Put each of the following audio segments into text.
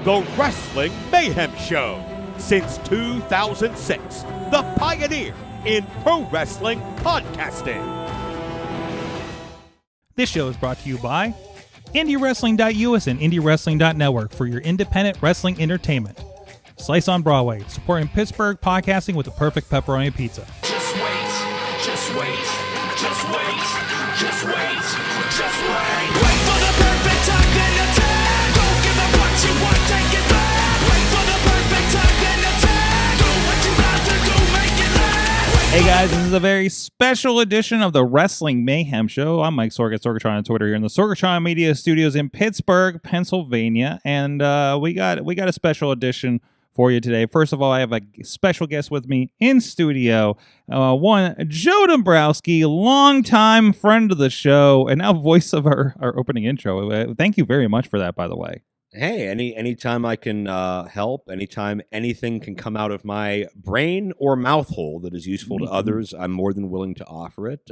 The Wrestling Mayhem Show. Since 2006, the pioneer in pro wrestling podcasting. This show is brought to you by IndyWrestling.us and IndyWrestling.network for your independent wrestling entertainment. Slice on Broadway, supporting Pittsburgh podcasting with the perfect pepperoni pizza. Just wait, just wait, just wait, just wait, just wait. Wait for the perfect time, then attack. Don't give up what you want, take it back. Wait for the perfect time, then attack. Do what you got to do, make it last. Hey guys, this is a very special edition of the Wrestling Mayhem Show. I'm Mike Sorg at Sorgatron on Twitter here in the Sorgatron Media Studios in Pittsburgh, Pennsylvania, and we got a special edition for you today. First of all, I have a special guest with me in studio, one Joe Dombrowski, longtime friend of the show, and now voice of our opening intro. Thank you very much for that, by the way. Hey, anytime I can help, anytime anything can come out of my brain or mouth hole that is useful to others, I'm more than willing to offer it.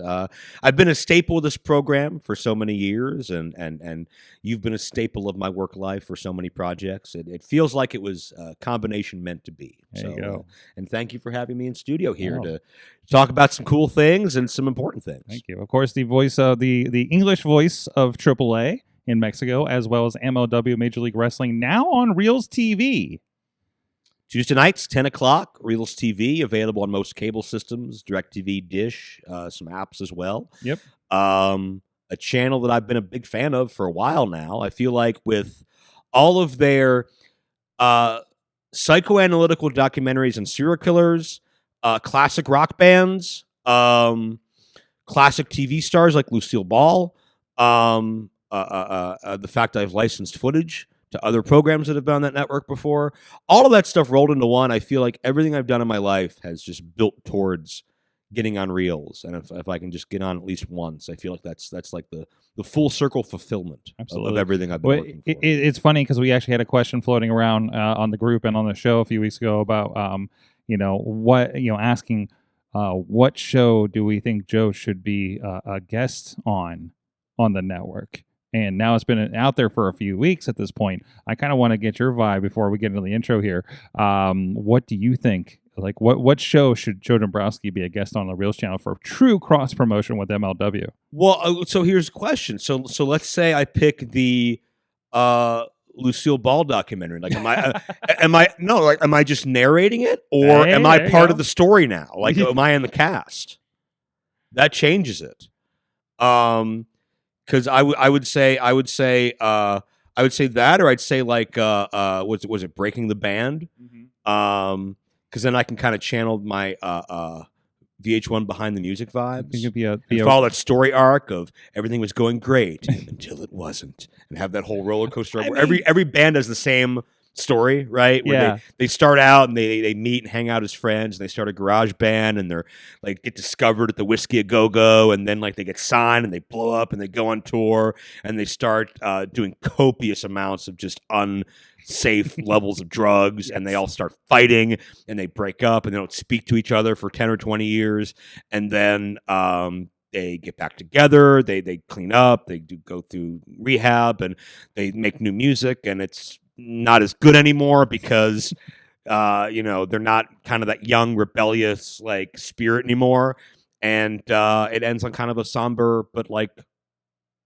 I've been a staple of this program for so many years, and you've been a staple of my work life for so many projects. It feels like it was a combination meant to be. There you go. And thank you for having me in studio here to talk about some cool things and some important things. Thank you. Of course, the voice of the English voice of AAA in Mexico, as well as MLW Major League Wrestling, now on Reels TV. Tuesday nights, 10 o'clock, Reels TV, available on most cable systems, DirecTV, Dish, some apps as well. Yep. A channel that I've been a big fan of for a while now. I feel like with all of their psychoanalytical documentaries and serial killers, classic rock bands, classic TV stars like Lucille Ball, the fact I've licensed footage to other programs that have been on that network before, all of that stuff rolled into one. I feel like everything I've done in my life has just built towards getting on Reels. And if I can just get on at least once, I feel like that's like the full circle fulfillment of everything I've been working for. It's funny because we actually had a question floating around on the group and on the show a few weeks ago about, asking what show do we think Joe should be a guest on the network. And now it's been out there for a few weeks at this point. I kind of want to get your vibe before we get into the intro here. What do you think? Like, what show should Joe Dombrowski be a guest on the Reels channel for true cross promotion with MLW? Well, so here's the question. So let's say I pick the Lucille Ball documentary. Like, am I just narrating it, or am I part of the story now? Like, am I in the cast? That changes it. Because I would say that, or I'd say like was it Breaking the Band? Because then I can kind of channel my VH1 Behind the Music vibes. And follow that story arc of everything was going great until it wasn't, and have that whole roller coaster. Every band has the same story, right? Where they start out and they meet and hang out as friends, and they start a garage band, and they're like get discovered at the Whiskey a Go-Go, and then like they get signed and they blow up and they go on tour and they start doing copious amounts of just unsafe levels of drugs, and they all start fighting and they break up and they don't speak to each other for 10 or 20 years, and then they get back together, they clean up, they go through rehab, and they make new music, and it's not as good anymore because they're not kind of that young rebellious like spirit anymore, and it ends on kind of a somber but like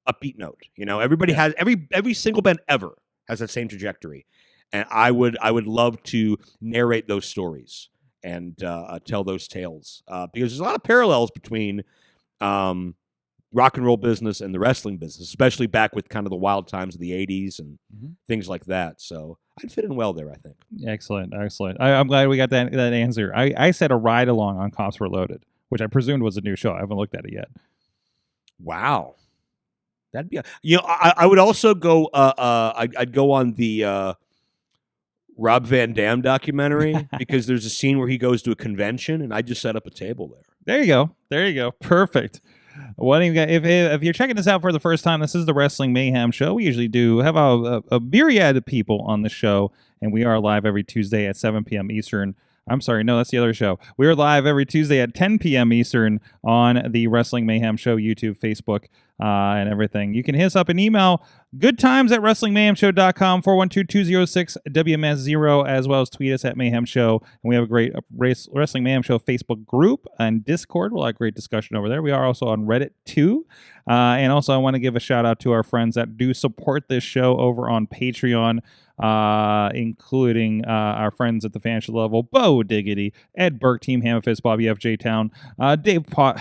upbeat note. Everybody has every single band ever has that same trajectory, and I would love to narrate those stories and tell those tales because there's a lot of parallels between rock and roll business and the wrestling business, especially back with kind of the wild times of the 80s and things like that. So I'd fit in well there, I think. Excellent. I'm glad we got that answer. I said a ride along on Cops Reloaded, which I presumed was a new show. I haven't looked at it yet. Wow. That'd be I would also go I'd go on the Rob Van Dam documentary because there's a scene where he goes to a convention, and I just set up a table there. There you go. Perfect. What do you got? If you're checking this out for the first time, this is the Wrestling Mayhem Show. We usually do have a myriad of people on the show, and we are live every Tuesday at 7 p.m. Eastern. I'm sorry, no, that's the other show. We are live every Tuesday at 10 p.m. Eastern on the Wrestling Mayhem Show, YouTube, Facebook, and everything. You can hit us up an email, goodtimes@wrestlingmayhemshow.com, 412-206-WMS0, as well as tweet us at Mayhem Show. And we have a great Wrestling Mayhem Show Facebook group and Discord. We'll have great discussion over there. We are also on Reddit too. And also I want to give a shout out to our friends that do support this show over on Patreon, including our friends at the financial level, Bo Diggity, Ed Burke, Team Hammerfist, Bobby F. J. Town, Dave Prof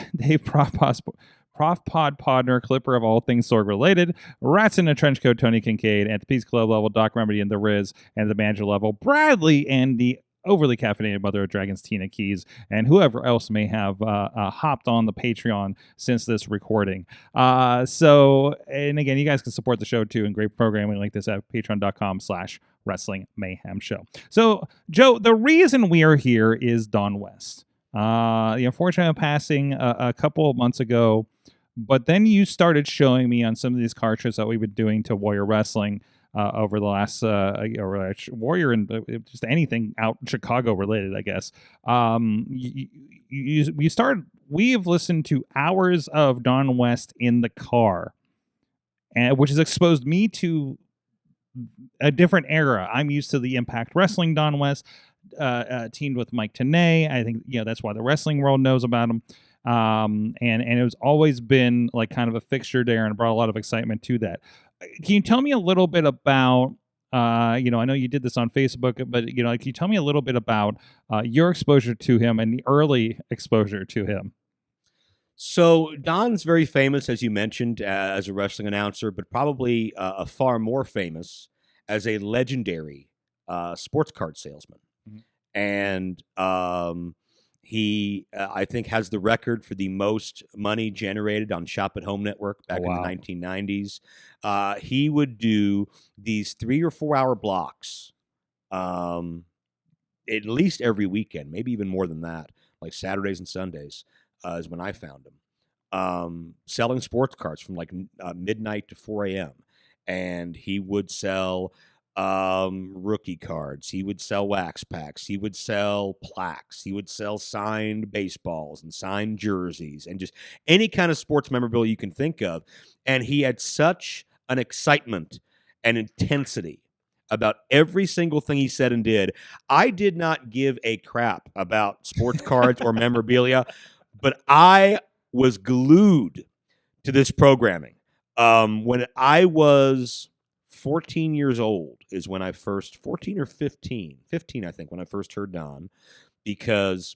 Pod Podner, Clipper of all things Sorg related, Rats in a Trench Coat, Tony Kincaid, at the Peace Club level, Doc Remedy and the Riz, and the Manager level, Bradley and the overly caffeinated Mother of Dragons, Tina Keys, and whoever else may have hopped on the Patreon since this recording. So, and again, you guys can support the show too and great programming like this at patreon.com/Wrestling Mayhem Show. So, Joe, the reason we are here is Don West. The unfortunate passing a couple of months ago, but then you started showing me on some of these card shows that we've been doing to Warrior Wrestling over the last Warrior and just anything out Chicago related, I guess. We've listened to hours of Don West in the car, and which has exposed me to a different era. I'm used to the Impact Wrestling Don West, teamed with Mike Tenay. I think that's why the wrestling world knows about him. And it was always been like kind of a fixture there and brought a lot of excitement to that. Can you tell me a little bit about, I know you did this on Facebook, but, can you tell me a little bit about your exposure to him and the early exposure to him? So Don's very famous, as you mentioned, as a wrestling announcer, but probably a far more famous as a legendary sports card salesman. Mm-hmm. And he, I think, has the record for the most money generated on Shop at Home Network back in the 1990s. He would do these 3 or 4 hour blocks at least every weekend, maybe even more than that, like Saturdays and Sundays is when I found him, selling sports cards from like midnight to 4 a.m. And he would sell rookie cards. He would sell wax packs. He would sell plaques. He would sell signed baseballs and signed jerseys and just any kind of sports memorabilia you can think of. And he had such an excitement and intensity about every single thing he said and did. I did not give a crap about sports cards or memorabilia, but I was glued to this programming. When I was 14 years old is when I first, 14 or 15, I think, when I first heard Don, because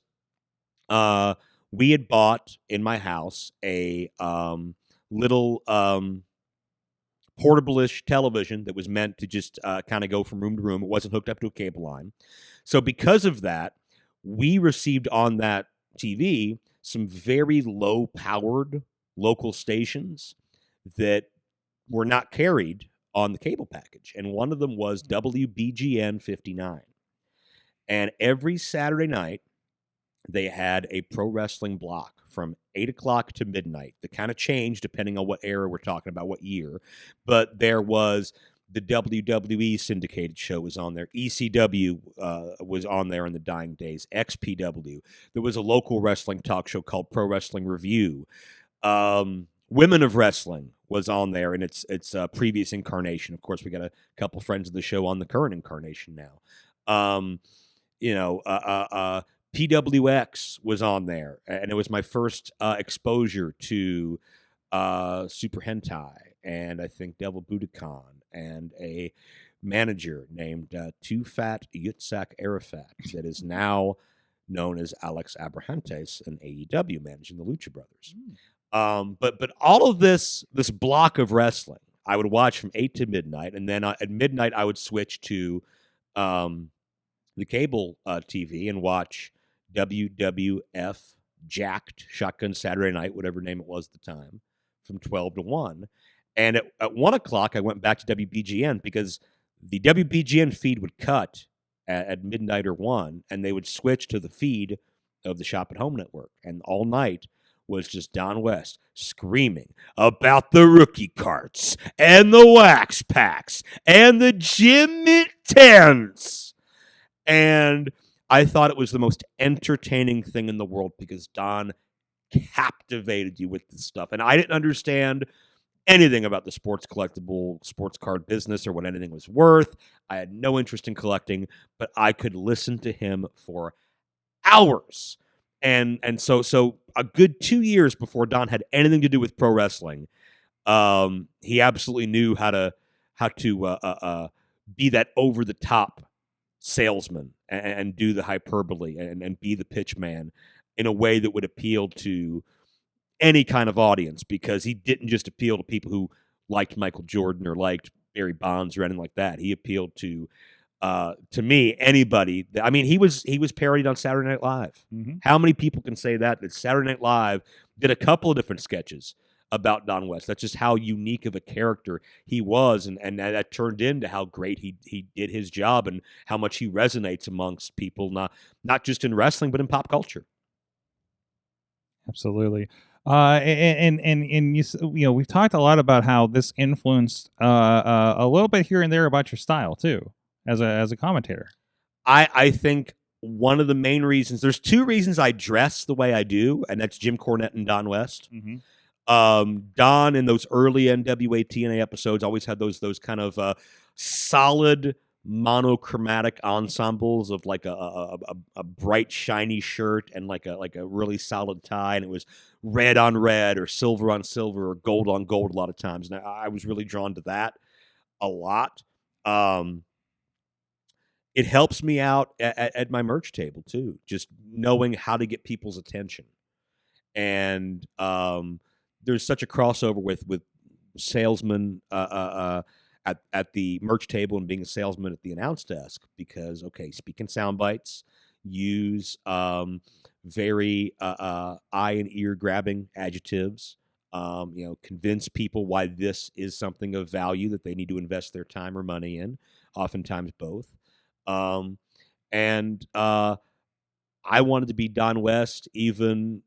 we had bought in my house a little portable-ish television that was meant to just kind of go from room to room. It wasn't hooked up to a cable line. So because of that, we received on that TV some very low-powered local stations that were not carried on the cable package, and one of them was WBGN 59. And every Saturday night, they had a pro wrestling block from 8 o'clock to midnight. That kind of changed depending on what era we're talking about, what year. But there was the WWE syndicated show was on there. ECW was on there in the dying days. XPW. There was a local wrestling talk show called Pro Wrestling Review. Women of Wrestling was on there in its previous incarnation. Of course, we got a couple friends of the show on the current incarnation now. PWX was on there, and it was my first exposure to Super Hentai, and I think Devil Budokan, and a manager named Too Fat Yutzak Arafat that is now known as Alex Abrahantes, an AEW managing the Lucha Brothers. But all of this block of wrestling, I would watch from 8 to midnight, and then at midnight I would switch to the cable TV and watch WWF Jacked Shotgun Saturday Night, whatever name it was at the time, from 12 to 1. And at 1 o'clock, I went back to WBGN because the WBGN feed would cut at midnight or 1, and they would switch to the feed of the Shop at Home Network. And all night was just Don West screaming about the rookie carts and the wax packs and the gym tents. And I thought it was the most entertaining thing in the world because Don captivated you with this stuff. And I didn't understand anything about the sports collectible, sports card business or what anything was worth. I had no interest in collecting, but I could listen to him for hours. And so a good 2 years before Don had anything to do with pro wrestling, he absolutely knew how to be that over the top salesman and do the hyperbole and be the pitch man in a way that would appeal to any kind of audience, because he didn't just appeal to people who liked Michael Jordan or liked Barry Bonds or anything like that. He appealed to me, anybody. I mean, he was parodied on Saturday Night Live. Mm-hmm. How many people can say that Saturday Night Live did a couple of different sketches about Don West? That's just how unique of a character he was, and that turned into how great he did his job and how much he resonates amongst people, not just in wrestling but in pop culture. Absolutely. And you know, we've talked a lot about how this influenced a little bit here and there about your style too, as a commentator. I think one of the main reasons, there's two reasons I dress the way I do, and that's Jim Cornette and Don West. Mm-hmm. Don in those early NWA TNA episodes always had those kind of solid monochromatic ensembles of like a bright shiny shirt and like a really solid tie, and it was red on red or silver on silver or gold on gold a lot of times, and I was really drawn to that a lot. It helps me out at my merch table too, just knowing how to get people's attention. And there's such a crossover with salesmen at the merch table and being a salesman at the announce desk, because speaking sound bites, use very eye and ear grabbing adjectives, convince people why this is something of value that they need to invest their time or money in, oftentimes both. And I wanted to be Don West, even,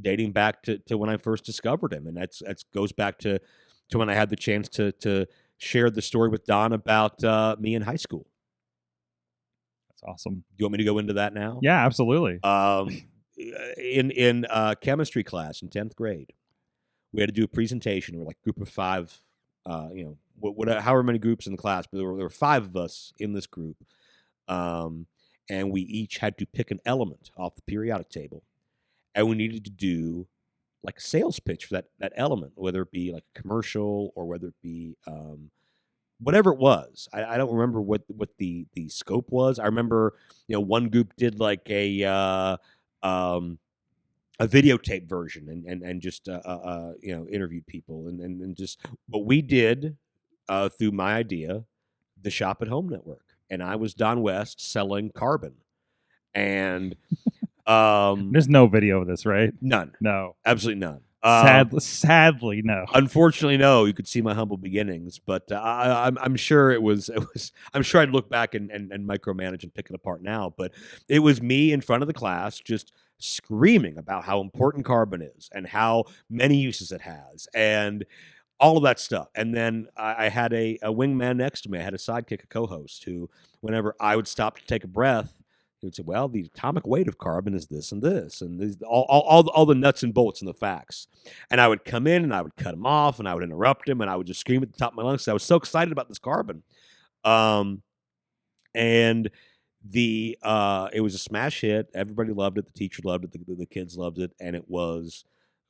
dating back to when I first discovered him. And that's goes back to when I had the chance to share the story with Don about me in high school. That's awesome. You want me to go into that now? Yeah, absolutely. In chemistry class in 10th grade, we had to do a presentation. We're like a group of 5, however many groups in the class, but there were 5 of us in this group. And we each had to pick an element off the periodic table, and we needed to do like a sales pitch for that element, whether it be like a commercial or whether it be whatever it was. I don't remember what the scope was. I remember, one group did like a videotape version and just interviewed people and just, but we did through my idea, the Shop at Home Network, and I was Don West selling carbon. And there's no video of this, right? None. No, absolutely none. Sadly, no. Unfortunately, no. You could see my humble beginnings, but I'm sure it was. I'm sure I'd look back and micromanage and pick it apart now. But it was me in front of the class, just screaming about how important carbon is and how many uses it has, and all of that stuff. And then I had a wingman next to me. I had a sidekick, a co-host, who, whenever I would stop to take a breath, he would say, "Well, the atomic weight of carbon is this and this, and these, all the nuts and bolts and the facts." And I would come in and I would cut him off and I would interrupt him and I would just scream at the top of my lungs. I was so excited about this carbon. And it was a smash hit. Everybody loved it. The teacher loved it. The kids loved it. And it was,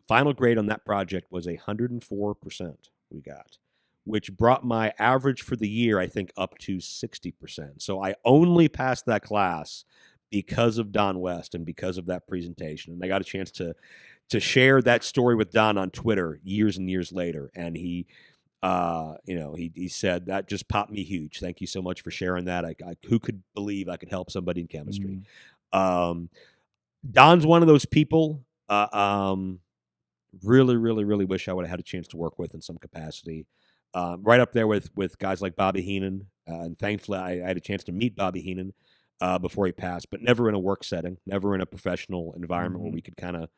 final grade on that project was 104% we got, which brought my average for the year, I think, up to 60%. So I only passed that class because of Don West and because of that presentation. And I got a chance to share that story with Don on Twitter years and years later. And he said, "That just popped me huge. Thank you so much for sharing that. Who could believe I could help somebody in chemistry?" Don's one of those people, really, really, really wish I would have had a chance to work with in some capacity. Right up there with guys like Bobby Heenan. And thankfully, I had a chance to meet Bobby Heenan before he passed, but never in a work setting, never in a professional environment where we could kind of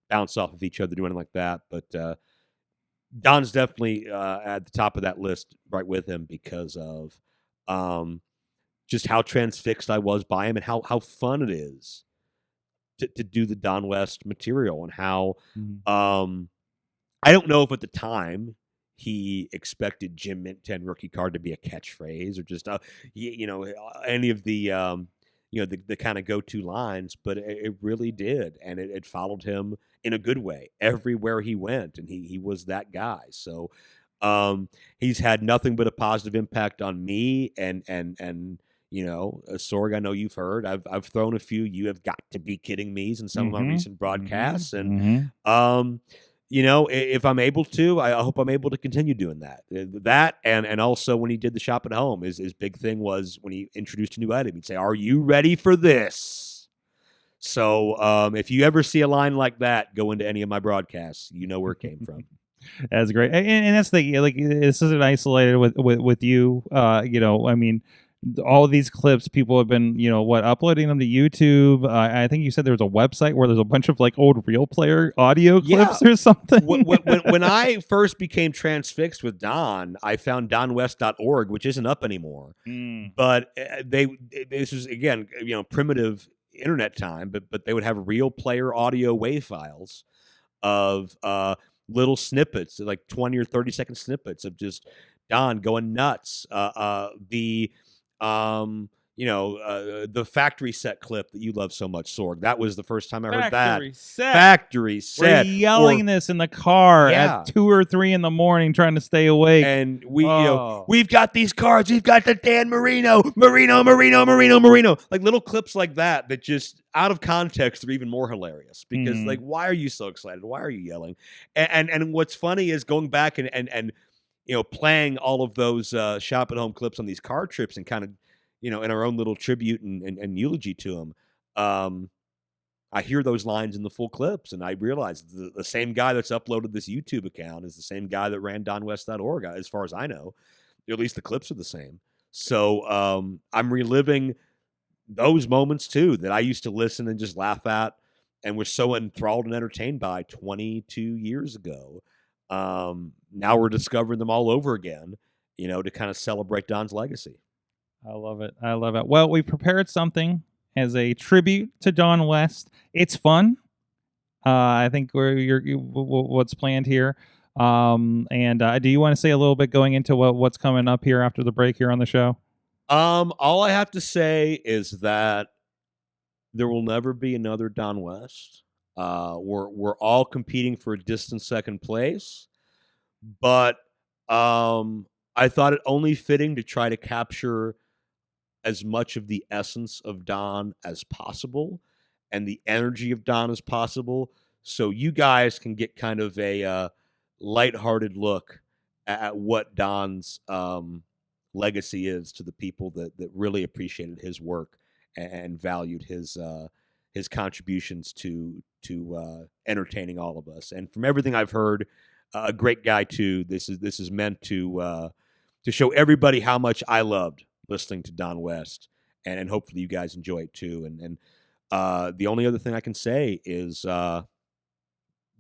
bounce off of each other, doing like that. But Don's definitely at the top of that list, right with him, because of just how transfixed I was by him and how fun it is to do the Don West material, and how I don't know if at the time he expected Jim Mint 10 rookie card to be a catchphrase or just any of the the kind of go-to lines, but it really did, and it followed him in a good way everywhere he went, and he was that guy. So he's had nothing but a positive impact on me, and Sorg, I know you've heard. I've thrown a few "You have got to be kidding me's" in some of my recent broadcasts, and if I'm able to, I hope I'm able to continue doing that. That and also when he did the shop at home, his big thing was when he introduced a new item, he'd say, "Are you ready for this?" So if you ever see a line like that go into any of my broadcasts, you know where it came from. That's great, and that's the like. This isn't isolated with you. I mean, all of these clips, people have been, uploading them to YouTube. I think you said there was a website where there's a bunch of like old Real Player audio clips or something. When I first became transfixed with Don, I found donwest.org, which isn't up anymore. But this is again, primitive internet time, but they would have Real Player audio WAV files of little snippets, like 20 or 30-second snippets of just Don going nuts. The factory set clip that you love so much, Sorg. That was the first time I heard that. Factory set. We're yelling this in the car at 2 or 3 in the morning, trying to stay awake. And we've got these cards. We've got the Dan Marino. Like little clips like that just out of context are even more hilarious because like, why are you so excited? Why are you yelling? And what's funny is going back and playing all of those shop at home clips on these car trips and kind of, in our own little tribute and eulogy to him. I hear those lines in the full clips, and I realize the same guy that's uploaded this YouTube account is the same guy that ran donwest.org, as far as I know. At least the clips are the same. So I'm reliving those moments, too, that I used to listen and just laugh at and was so enthralled and entertained by 22 years ago. Now we're discovering them all over again, to kind of celebrate Don's legacy. I love it. Well, we prepared something as a tribute to Don West. It's fun. I think what's planned here. Do you want to say a little bit going into what's coming up here after the break here on the show? All I have to say is that there will never be another Don West. We're all competing for a distant second place, but I thought it only fitting to try to capture as much of the essence of Don as possible and the energy of Don as possible, so you guys can get kind of a lighthearted look at what Don's legacy is to the people that really appreciated his work and valued his contributions to entertaining all of us. And from everything I've heard, a great guy too. This is meant to show everybody how much I loved listening to Don West, and hopefully you guys enjoy it too. And the only other thing I can say is get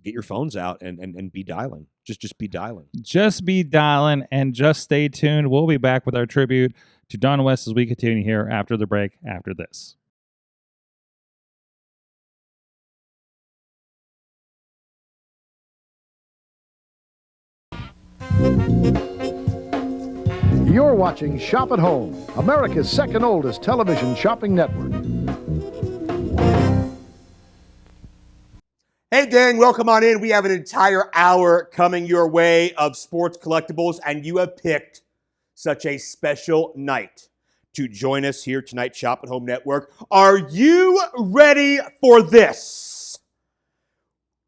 your phones out and be dialing. Just be dialing. Just be dialing, and just stay tuned. We'll be back with our tribute to Don West as we continue here after the break, after this. You're watching Shop at Home, America's second oldest television shopping network. Hey gang, welcome on in. We have an entire hour coming your way of sports collectibles, and you have picked such a special night to join us here tonight, Shop at Home Network. Are you ready for this?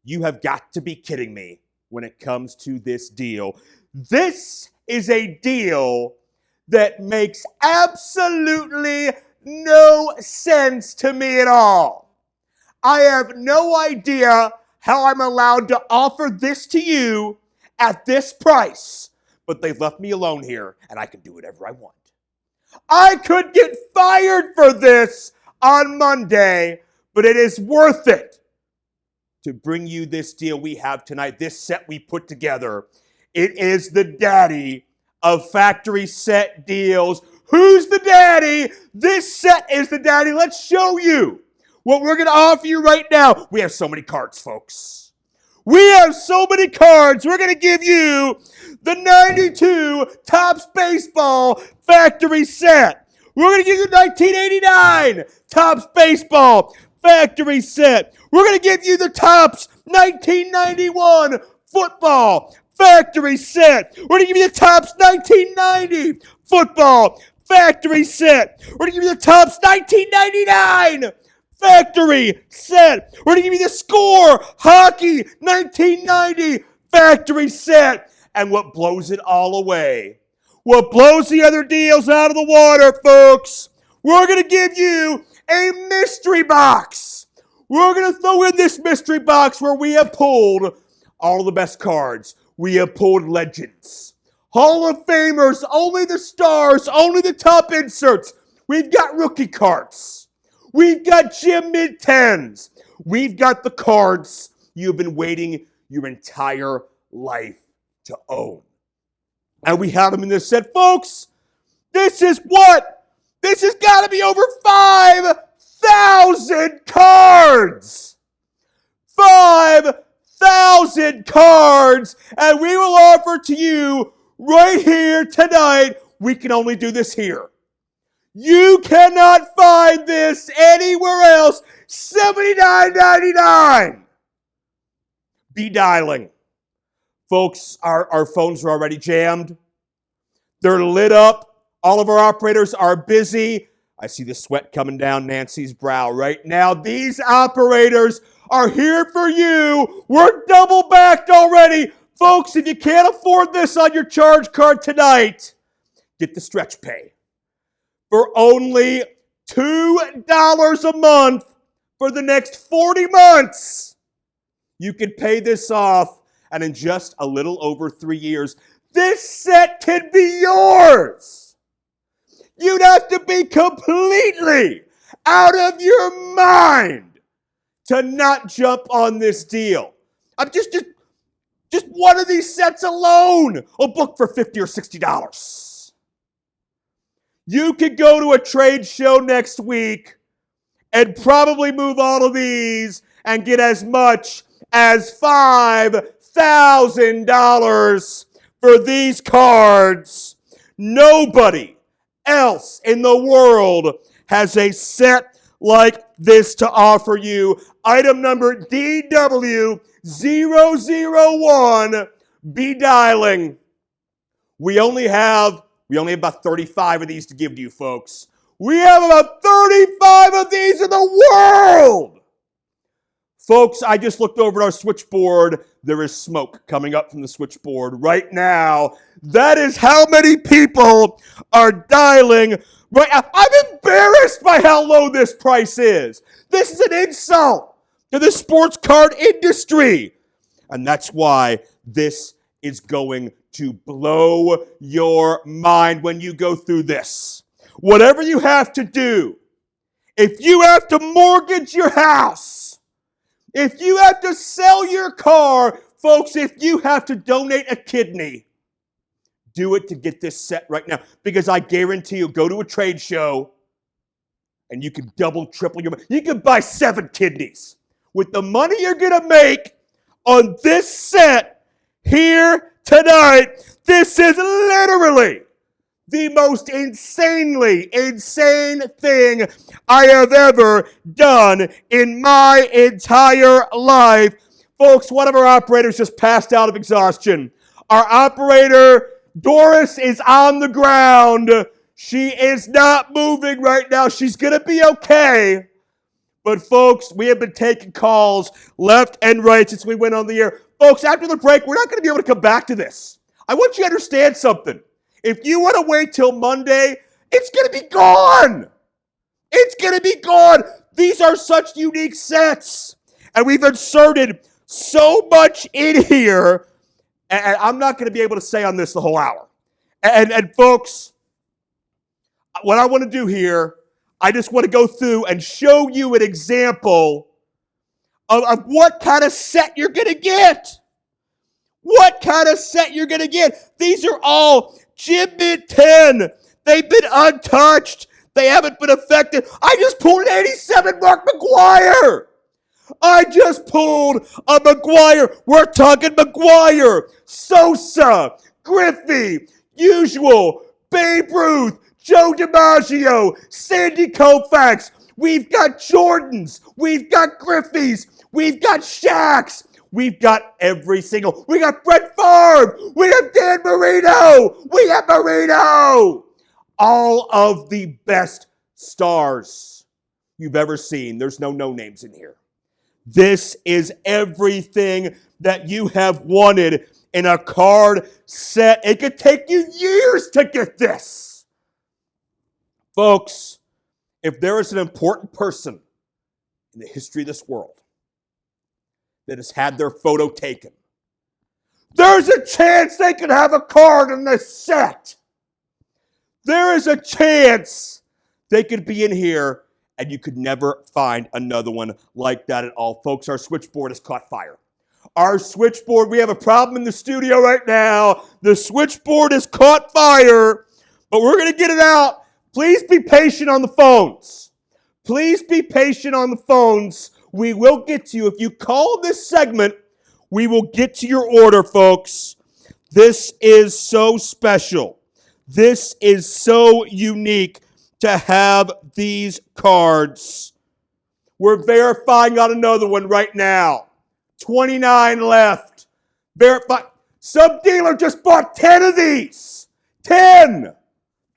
You have got to be kidding me when it comes to this deal. This is a deal that makes absolutely no sense to me at all. I have no idea how I'm allowed to offer this to you at this price, but they've left me alone here, and I can do whatever I want. I could get fired for this on Monday, but it is worth it to bring you this deal we have tonight, this set we put together. It is the daddy of factory set deals. Who's the daddy? This set is the daddy. Let's show you what we're going to offer you right now. We have so many cards, folks. We have so many cards. We're going to give you the 92 Topps Baseball Factory Set. We're going to give you 1989 Topps Baseball Factory Set. We're going to give you the Topps 1991 Football Factory Set. We're going to give you the Topps 1990 Football Factory Set. We're going to give you the Topps 1999 Factory Set. We're going to give you the Score Hockey 1990 Factory Set. And what blows it all away, what blows the other deals out of the water, folks, we're going to give you a mystery box. We're going to throw in this mystery box where we have pulled all the best cards. We have pulled legends, Hall of Famers, only the stars, only the top inserts. We've got rookie cards. We've got Jim mid-tens. We've got the cards you've been waiting your entire life to own. And we have them in this set. Folks, this is what? This has got to be over 5,000 cards. 5,000 cards. And we will offer to you right here tonight. We can only do this here. You cannot find this anywhere else. $79.99. Be dialing. Folks, our phones are already jammed. They're lit up. All of our operators are busy. I see the sweat coming down Nancy's brow right now. These operators are here for you. We're double backed already. Folks, if you can't afford this on your charge card tonight, get the stretch pay. For only $2 a month for the next 40 months, you can pay this off. And in just a little over 3 years, this set can be yours. You'd have to be completely out of your mind to not jump on this deal. I'm just one of these sets alone will book for $50 or $60. You could go to a trade show next week and probably move all of these and get as much as $5,000 for these cards. Nobody else in the world has a set like this to offer you. Item number DW001. Be dialing. We only have about 35 of these to give to you, folks. We have about 35 of these in the world. Folks, I just looked over at our switchboard. There is smoke coming up from the switchboard right now. That is how many people are dialing right now. I'm embarrassed by how low this price is. This is an insult to the sports card industry. And that's why this is going to blow your mind when you go through this. Whatever you have to do, if you have to mortgage your house, if you have to sell your car, folks, if you have to donate a kidney, do it to get this set right now. Because I guarantee you, go to a trade show and you can double, triple your money. You can buy 7 kidneys. With the money you're going to make on this set here tonight, this is literally the most insanely insane thing I have ever done in my entire life. Folks, one of our operators just passed out of exhaustion. Our operator, Doris, is on the ground. She is not moving right now. She's going to be okay. But folks, we have been taking calls left and right since we went on the air. Folks, after the break, we're not going to be able to come back to this. I want you to understand something. If you want to wait till Monday, it's going to be gone. It's going to be gone. These are such unique sets. And we've inserted so much in here. And I'm not going to be able to stay on this the whole hour. And folks, what I want to do here, I just want to go through and show you an example of what kind of set you're going to get. What kind of set you're going to get. These are all Jim mid-10. They've been untouched. They haven't been affected. I just pulled an 87 Mark McGuire. I just pulled a McGuire. We're talking McGuire, Sosa, Griffey, Usual, Babe Ruth, Joe DiMaggio, Sandy Koufax. We've got Jordans. We've got Griffeys. We've got Shaqs. We've got every single. We got Brett Favre. We have Dan Marino. We have Marino. All of the best stars you've ever seen. There's no names in here. This is everything that you have wanted in a card set. It could take you years to get this. Folks, if there is an important person in the history of this world that has had their photo taken, there's a chance they could have a card in this set. There is a chance they could be in here and you could never find another one like that at all. Folks, our switchboard has caught fire. Our switchboard, we have a problem in the studio right now. The switchboard has caught fire, but we're going to get it out. Please be patient on the phones. Please be patient on the phones. We will get to you. If you call this segment, we will get to your order, folks. This is so special. This is so unique to have these cards. We're verifying on another one right now. 29 left. Verify. Some dealer just bought 10 of these. 10.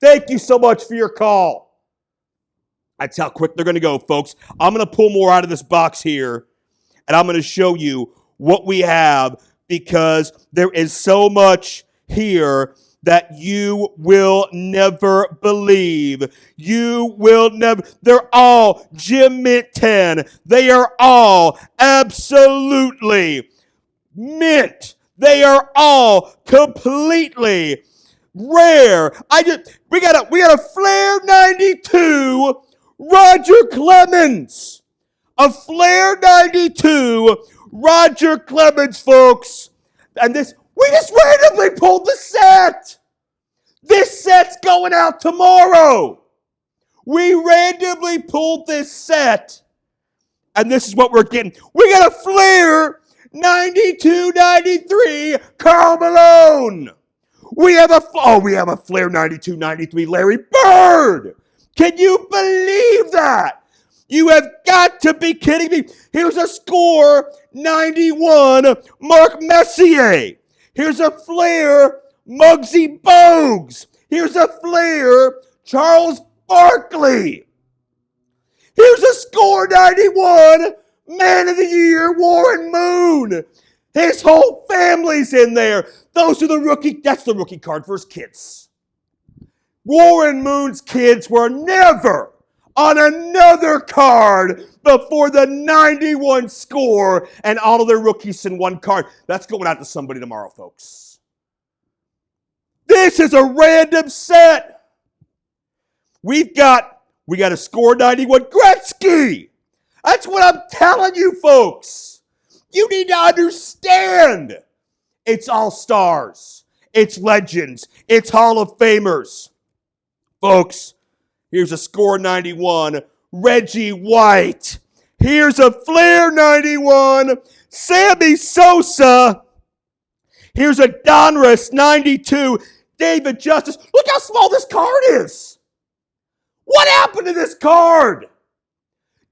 Thank you so much for your call. That's how quick they're going to go, folks. I'm going to pull more out of this box here, and I'm going to show you what we have because there is so much here that you will never believe. You will never. They're all Jim Mint 10. They are all absolutely mint. They are all completely rare. We got a Flair 92 Roger Clemens. A Flair 92 Roger Clemens, folks. And this, we just randomly pulled the set. This set's going out tomorrow. We randomly pulled this set. And this is what we're getting. We got a Flair 92-93 Karl Malone. We have a Flair 92-93 Larry Bird. Can you believe that? You have got to be kidding me. Here's a score 91 Mark Messier. Here's a Flair Muggsy Bogues. Here's a Flair Charles Barkley. Here's a score 91 Man of the Year Warren Moon. His whole family's in there. Those are that's the rookie card for his kids. Warren Moon's kids were never on another card before the 91 score and all of their rookies in one card. That's going out to somebody tomorrow, folks. This is a random set. We got a score 91 Gretzky. That's what I'm telling you, folks. You need to understand. It's all stars. It's legends. It's Hall of Famers. Folks, here's a score 91 Reggie White. Here's a Flair 91 Sammy Sosa. Here's a Donruss 92 David Justice. Look how small this card is. What happened to this card?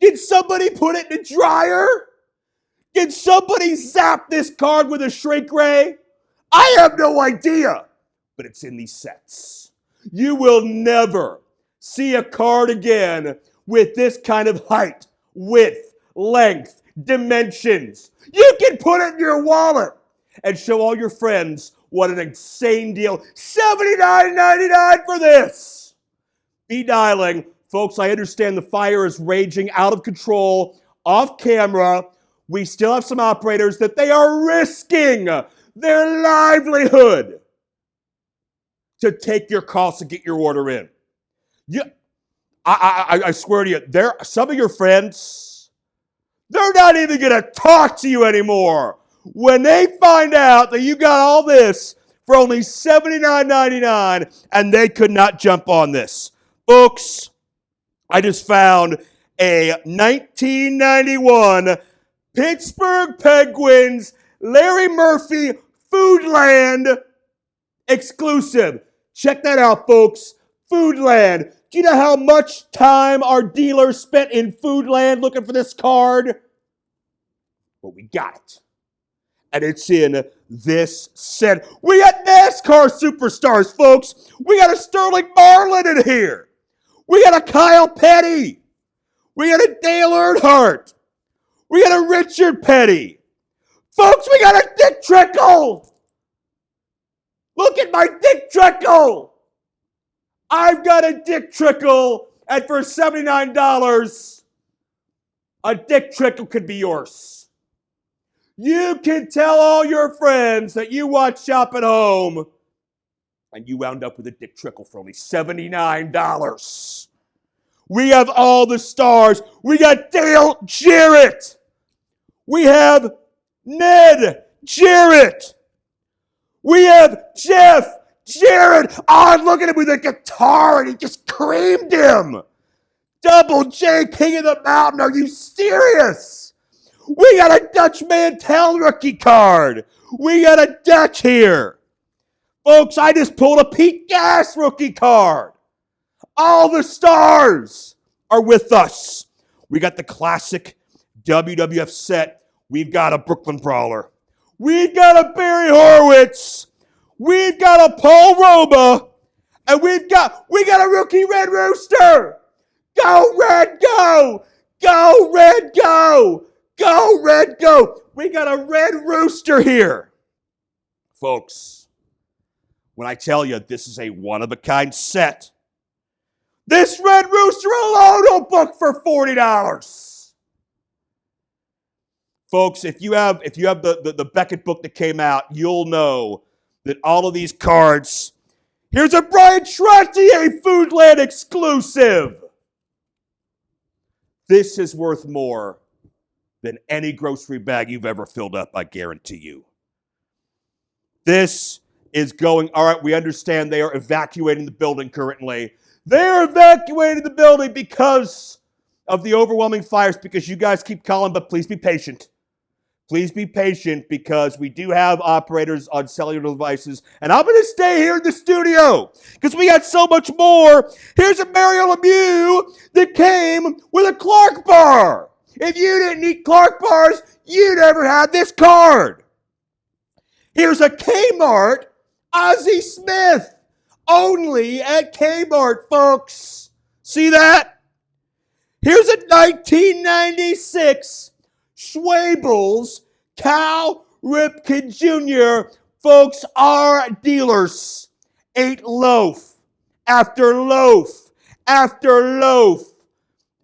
Did somebody put it in the dryer? Did somebody zap this card with a shrink ray? I have no idea, but it's in these sets. You will never see a card again with this kind of height, width, length, dimensions. You can put it in your wallet and show all your friends what an insane deal. $79.99 for this. Be dialing. Folks, I understand the fire is raging out of control, off camera. We still have some operators that they are risking their livelihood to take your calls to get your order in. I swear to you, some of your friends, they're not even going to talk to you anymore when they find out that you got all this for only $79.99 and they could not jump on this. Folks, I just found a 1991 Pittsburgh Penguins, Larry Murphy, Foodland exclusive. Check that out, folks. Foodland. Do you know how much time our dealer spent in Foodland looking for this card? Well, we got it. And it's in this set. We got NASCAR superstars, folks. We got a Sterling Marlin in here. We got a Kyle Petty. We got a Dale Earnhardt. We got a Richard Petty. Folks, we got a Dick Trickle. Look at my Dick Trickle. I've got a Dick Trickle, and for $79, a Dick Trickle could be yours. You can tell all your friends that you watch Shop at Home, and you wound up with a Dick Trickle for only $79. We have all the stars. We got Dale Jarrett. We have Ned Jarrett. We have Jeff Jarrett. Oh, look at him with a guitar, and he just creamed him. Double J, King of the Mountain. Are you serious? We got a Dutch Mantel rookie card. We got a Dutch here. Folks, I just pulled a Pete Gas rookie card. All the stars are with us. We got the classic WWF set. We've got a Brooklyn Brawler. We've got a Barry Horowitz. We've got a Paul Roma. And we got a rookie Red Rooster. Go Red, go! Go Red, go! Go Red, go! We got a Red Rooster here. Folks, when I tell you this is a one-of-a-kind set, this Red Rooster alone will book for $40. Folks, if you have the Beckett book that came out, you'll know that all of these cards. Here's a Brian Trottier Foodland exclusive. This is worth more than any grocery bag you've ever filled up, I guarantee you. This is going, all right, we understand they are evacuating the building currently. They're evacuating the building because of the overwhelming fires, because you guys keep calling, but please be patient. Please be patient, because we do have operators on cellular devices, and I'm going to stay here in the studio because we got so much more. Here's a Mario Lemieux that came with a Clark bar. If you didn't eat Clark bars, you never had this card. Here's a Kmart Ozzie Smith, only at Kmart, folks. See that? Here's a 1996 Schwabel's Cal Ripken Jr. Folks, our dealers ate loaf after loaf after loaf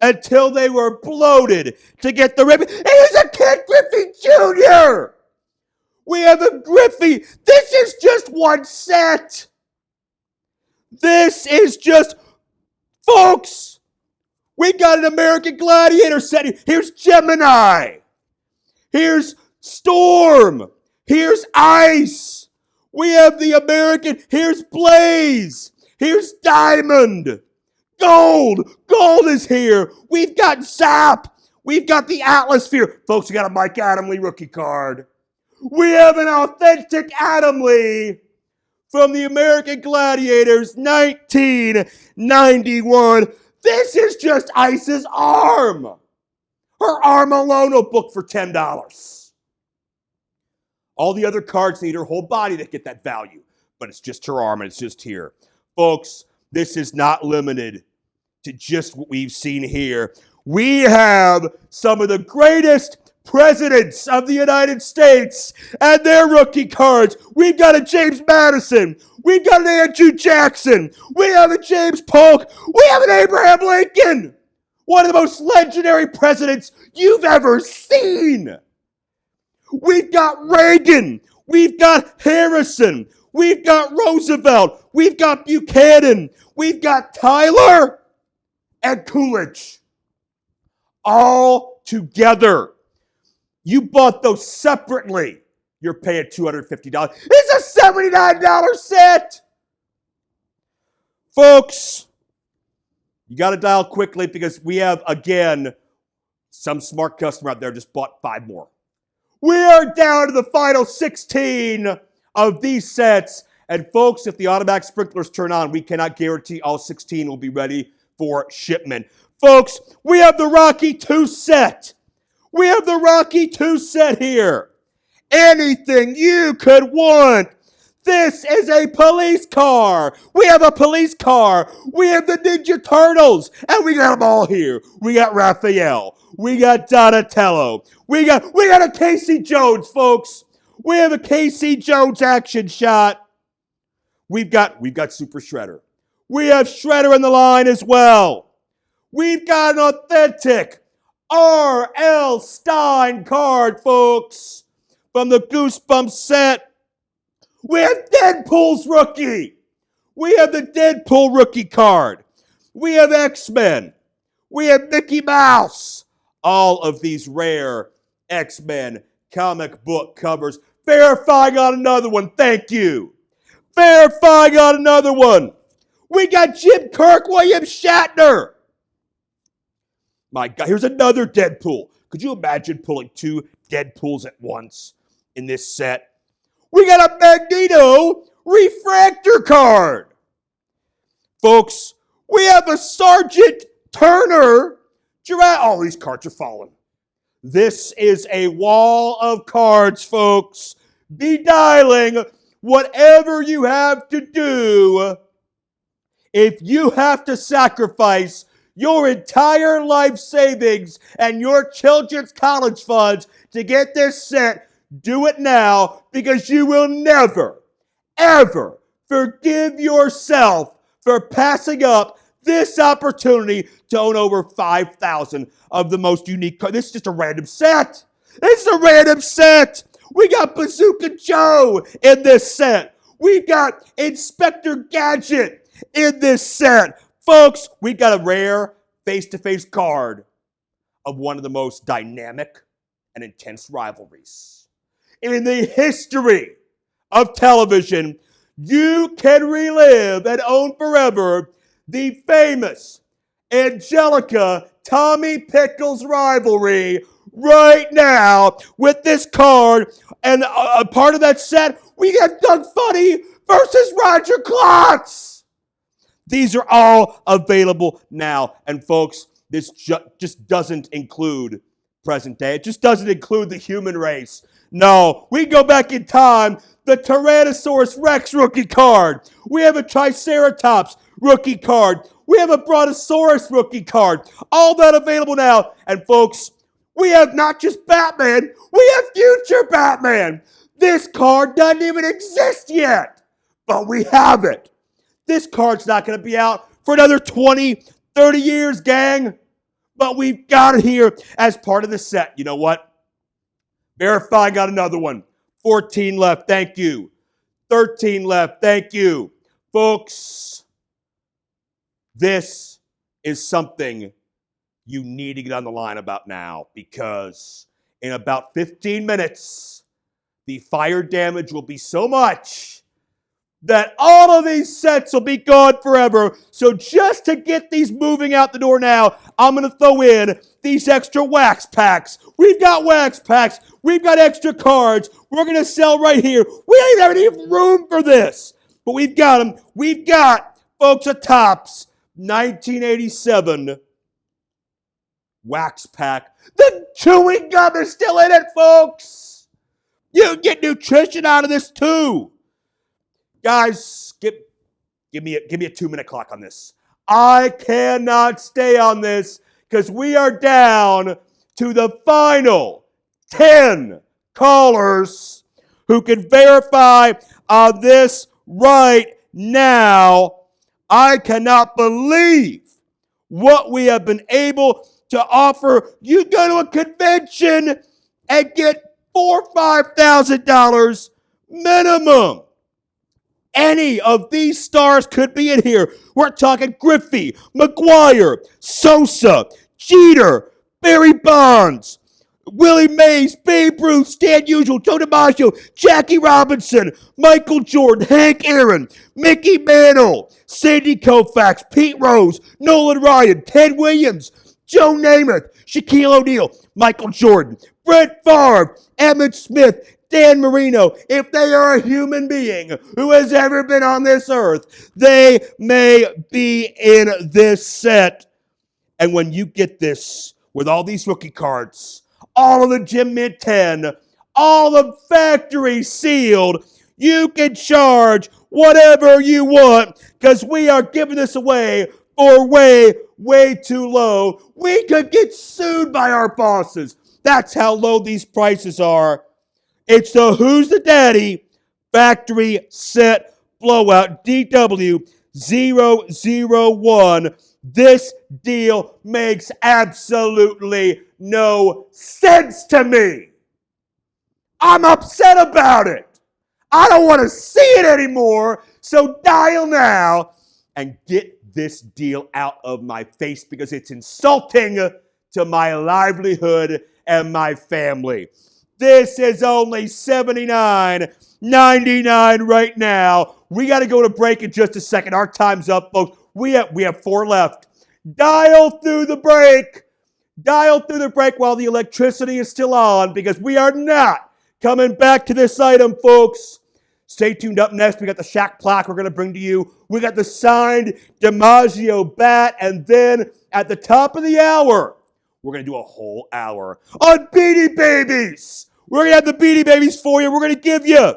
until they were bloated to get the Ripken. Here's a Ken Griffey Jr. We have a Griffey. This is just one set. This is just, folks, we got an American Gladiator set. Here's Gemini. Here's Storm. Here's Ice. We have the American. Here's Blaze. Here's Diamond. Gold. Gold is here. We've got Zap. We've got the Atmosphere. Folks, we got a Mike Adam Lee rookie card. We have an authentic Adam Lee from the American Gladiators 1991. This is just Ice's arm. Her arm alone will book for $10. All the other cards need her whole body to get that value, but it's just her arm and it's just here. Folks, this is not limited to just what we've seen here. We have some of the greatest presidents of the United States and their rookie cards. We've got a James Madison. We've got an Andrew Jackson. We have a James Polk. We have an Abraham Lincoln. One of the most legendary presidents you've ever seen. We've got Reagan. We've got Harrison. We've got Roosevelt. We've got Buchanan. We've got Tyler and Coolidge. All together. You bought those separately. You're paying $250. It's a $79 set. Folks, you got to dial quickly because we have, again, Some smart customer out there just bought 5 more. We are down to the final 16 of these sets. And folks, if the automatic sprinklers turn on, we cannot guarantee all 16 will be ready for shipment. Folks, we have the Rocky 2 set. We have the Rocky 2 set here. Anything you could want. This is a police car. We have a police car. We have the Ninja Turtles. And we got them all here. We got Raphael. We got Donatello. We got a Casey Jones, folks. We have a Casey Jones action shot. We've got Super Shredder. We have Shredder in the line as well. We've got an authentic R.L. Stein card, folks, from the Goosebumps set. We have Deadpool's rookie. We have the Deadpool rookie card. We have X-Men. We have Mickey Mouse. All of these rare X-Men comic book covers. Verifying on another one. Thank you. Verifying on another one. We got Jim Kirk, William Shatner. My God, here's another Deadpool. Could you imagine pulling 2 Deadpools at once in this set? We got a Magneto refractor card. Folks, we have a Sergeant Turner. Oh, these cards are falling. This is a wall of cards, folks. Be dialing whatever you have to do. If you have to sacrifice your entire life savings and your children's college funds to get this set, do it now, because you will never, ever forgive yourself for passing up this opportunity to own over 5,000 of the most unique cards. This is just a random set. This is a random set. We got Bazooka Joe in this set. We got Inspector Gadget in this set. Folks, we got a rare face-to-face card of one of the most dynamic and intense rivalries in the history of television. You can relive and own forever the famous Angelica Tommy Pickles rivalry right now with this card. And a part of that set, we got Doug Funny versus Roger Klotz. These are all available now. And folks, this just doesn't include present day. It just doesn't include the human race. No, we go back in time. The Tyrannosaurus Rex rookie card. We have a Triceratops rookie card. We have a Brontosaurus rookie card. All that available now. And folks, we have not just Batman, we have future Batman. This card doesn't even exist yet, but we have it. This card's not going to be out for another 20, 30 years, gang. But we've got it here as part of the set. You know what? Verify got another one. 14 left, thank you. 13 left, thank you. Folks, this is something you need to get on the line about now, because in about 15 minutes, the fire damage will be so much that all of these sets will be gone forever. So just to get these moving out the door now, I'm going to throw in these extra wax packs. We've got wax packs. We've got extra cards. We're going to sell right here. We don't even have any room for this, but we've got them. We've got, folks, a Topps 1987 wax pack. The chewing gum is still in it, folks. You can get nutrition out of this too. Guys, give me a 2-minute clock on this. I cannot stay on this because we are down to the final 10 callers who can verify on this right now. I cannot believe what we have been able to offer. You go to a convention and get $4,000 or $5,000 minimum. Any of these stars could be in here. We're talking Griffey, McGuire, Sosa, Jeter, Barry Bonds, Willie Mays, Babe Ruth, Stan Musial, Joe DiMaggio, Jackie Robinson, Michael Jordan, Hank Aaron, Mickey Mantle, Sandy Koufax, Pete Rose, Nolan Ryan, Ted Williams, Joe Namath, Shaquille O'Neal, Michael Jordan, Brett Favre, Emmitt Smith, Dan Marino. If they are a human being who has ever been on this earth, they may be in this set. And when you get this with all these rookie cards, all of the Gym Mint 10, all the factory sealed, you can charge whatever you want because we are giving this away for way, way too low. We could get sued by our bosses. That's how low these prices are. It's the Who's the Daddy Factory Set Blowout DW001. This deal makes absolutely no sense to me. I'm upset about it. I don't want to see it anymore. So dial now and get this deal out of my face because it's insulting to my livelihood and my family. This is only $79.99 right now. We got to go to break in just a second. Our time's up, folks. We have 4 left. Dial through the break. Dial through the break while the electricity is still on because we are not coming back to this item, folks. Stay tuned. Up next, we got the Shaq plaque we're going to bring to you. We got the signed DiMaggio bat. And then at the top of the hour, we're going to do a whole hour on Beanie Babies. We're going to have the Beanie Babies for you. We're going to give you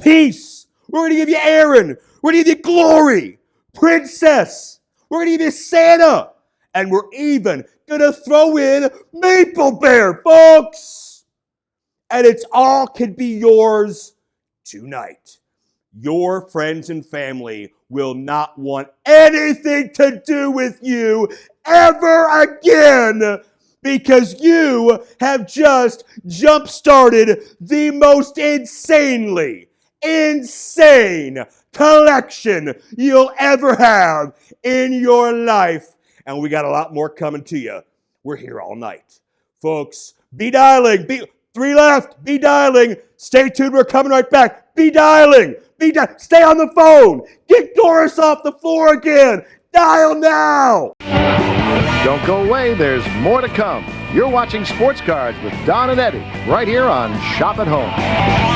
Peace. We're going to give you Aaron. We're going to give you Glory. Princess. We're going to give you Santa. And we're even going to throw in Maple Bear, folks. And it's all can be yours tonight. Your friends and family will not want anything to do with you ever again because you have just jump-started the most insanely insane collection you'll ever have in your life. And we got a lot more coming to you. We're here all night. Folks, be dialing. 3 left. Be dialing. Stay tuned. We're coming right back. Be dialing. Stay on the phone. Get Doris off the floor again. Dial now. Don't go away. There's more to come. You're watching Sports Cards with Don and Eddie right here on Shop at Home.